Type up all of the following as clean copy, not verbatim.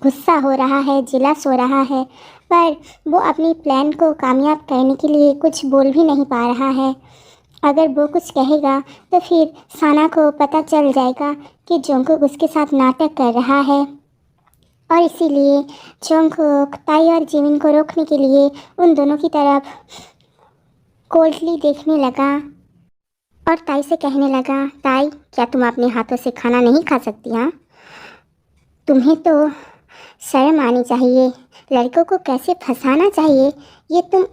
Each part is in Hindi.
गुस्सा हो रहा है, जेलस हो रहा है, पर वो अपनी प्लान को कामयाब करने के लिए कुछ बोल भी नहीं पा रहा है। अगर वो कुछ कहेगा तो फिर साना को पता चल जाएगा कि जोंगकुक उसके साथ नाटक कर रहा है, और इसीलिए जोंगकुक ताई और जिमिन को रोकने के लिए उन दोनों की तरफ कोल्डली देखने लगा और ताई से कहने लगा, ताई क्या तुम अपने हाथों से खाना नहीं खा सकती? हाँ, तुम्हें तो शर्म आनी चाहिए, लड़कों को कैसे फंसाना चाहिए ये तुम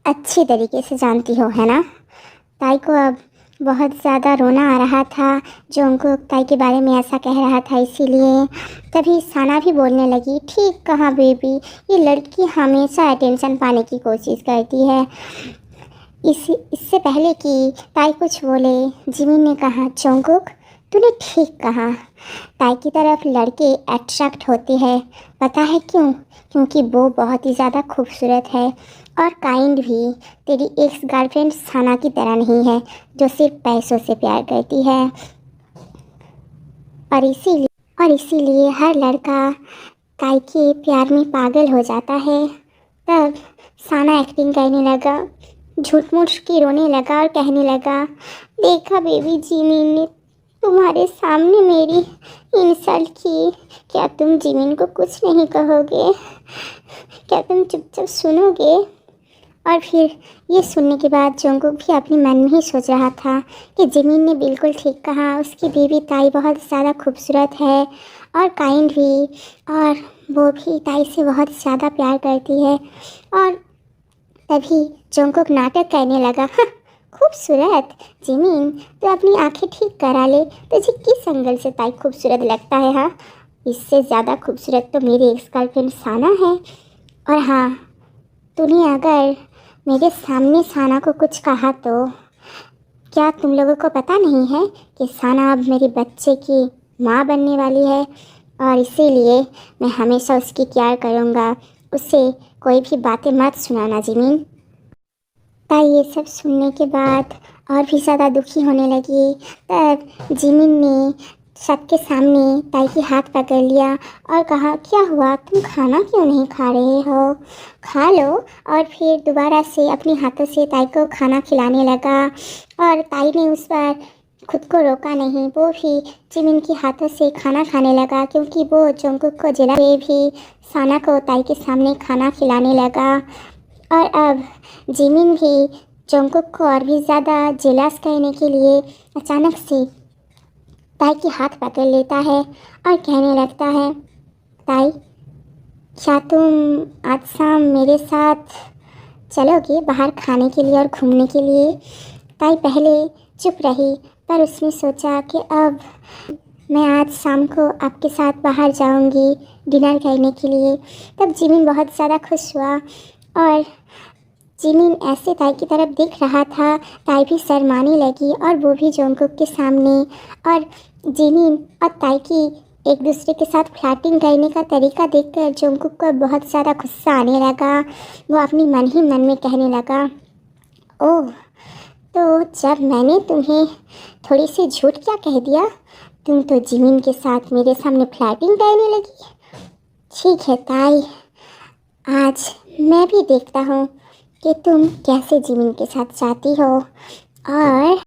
अच्छी तरीके से जानती हो, है ना। ताई को अब बहुत ज़्यादा रोना आ रहा था। जोंगकुक ताई के बारे में ऐसा कह रहा था, इसीलिए तभी साना भी बोलने लगी, ठीक कहा बेबी, ये लड़की हमेशा अटेंशन पाने की कोशिश करती है। इससे पहले कि ताई कुछ बोले, जिमिन ने कहा, जोंगकुक तूने ठीक कहा, ताई की तरफ लड़के अट्रैक्ट होते हैं, पता है क्यों? क्योंकि वो बहुत ही ज़्यादा खूबसूरत है और काइंड भी। तेरी एक्स गर्लफ्रेंड साना की तरह नहीं है जो सिर्फ पैसों से प्यार करती है, और इसीलिए हर लड़का ताई के प्यार में पागल हो जाता है। तब साना एक्टिंग करने लगा, झूठ मूठ की रोने लगा और कहने लगा, देखा बेबी, जिमिन ने तुम्हारे सामने मेरी इंसल्ट की, क्या तुम जिमिन को कुछ नहीं कहोगे? क्या तुम चुपचाप सुनोगे? और फिर ये सुनने के बाद जोंगकुक भी अपने मन में ही सोच रहा था कि जिमिन ने बिल्कुल ठीक कहा, उसकी बीवी ताई बहुत ज़्यादा खूबसूरत है और काइंड भी, और वो भी ताई से बहुत ज़्यादा प्यार करती है। और तभी जोंगकुक नाटक करने लगा, खूबसूरत जिमिन, तो अपनी आंखें ठीक करा ले, तुझे किस एंगल से ताई खूबसूरत लगता है? हाँ, इससे ज़्यादा खूबसूरत तो मेरी एक्स गर्लफ्रेंड साना है। और हाँ, तूने अगर मेरे सामने साना को कुछ कहा तो क्या तुम लोगों को पता नहीं है कि साना अब मेरे बच्चे की माँ बनने वाली है, और इसीलिए मैं हमेशा उसकी केयर करूँगा, उससे कोई भी बातें मत सुनाना जिमिन। ताई ये सब सुनने के बाद और भी ज़्यादा दुखी होने लगी। तब जिमिन ने सबके सामने ताई की हाथ पकड़ लिया और कहा, क्या हुआ, तुम खाना क्यों नहीं खा रहे हो? खा लो। और फिर दोबारा से अपने हाथों से ताई को खाना खिलाने लगा, और ताई ने उस बार खुद को रोका नहीं, वो भी जिमिन के हाथों से खाना खाने लगा, क्योंकि वो जोंगकुक को जला के भी साना को ताई के सामने खाना खिलाने लगा। और अब जिमिन भी जोंगकुक को और भी ज़्यादा जेलस करने के लिए अचानक से ताई के हाथ पकड़ लेता है और कहने लगता है, ताई क्या तुम आज शाम मेरे साथ चलोगे बाहर खाने के लिए और घूमने के लिए? ताई पहले चुप रही, पर उसने सोचा कि अब मैं आज शाम को आपके साथ बाहर जाऊंगी डिनर करने के लिए। तब जिमिन बहुत ज़्यादा खुश हुआ, और जिमिन ऐसे ताई की तरफ देख रहा था, ताई भी शर्माने लगी और वो भी जोंगकुक के सामने। और जिमिन और ताई की एक दूसरे के साथ फ्लर्टिंग करने का तरीका देखकर जोंगकुक को बहुत ज़्यादा गुस्सा आने लगा। वो अपनी मन ही मन में कहने लगा, ओह, तो जब मैंने तुम्हें थोड़ी सी झूठ क्या कह दिया, तुम तो जिमिन के साथ मेरे सामने फ्लर्टिंग करने लगी। ठीक है ताई, आज मैं भी देखता हूँ कि तुम कैसे जिमिन के साथ जाती हो। और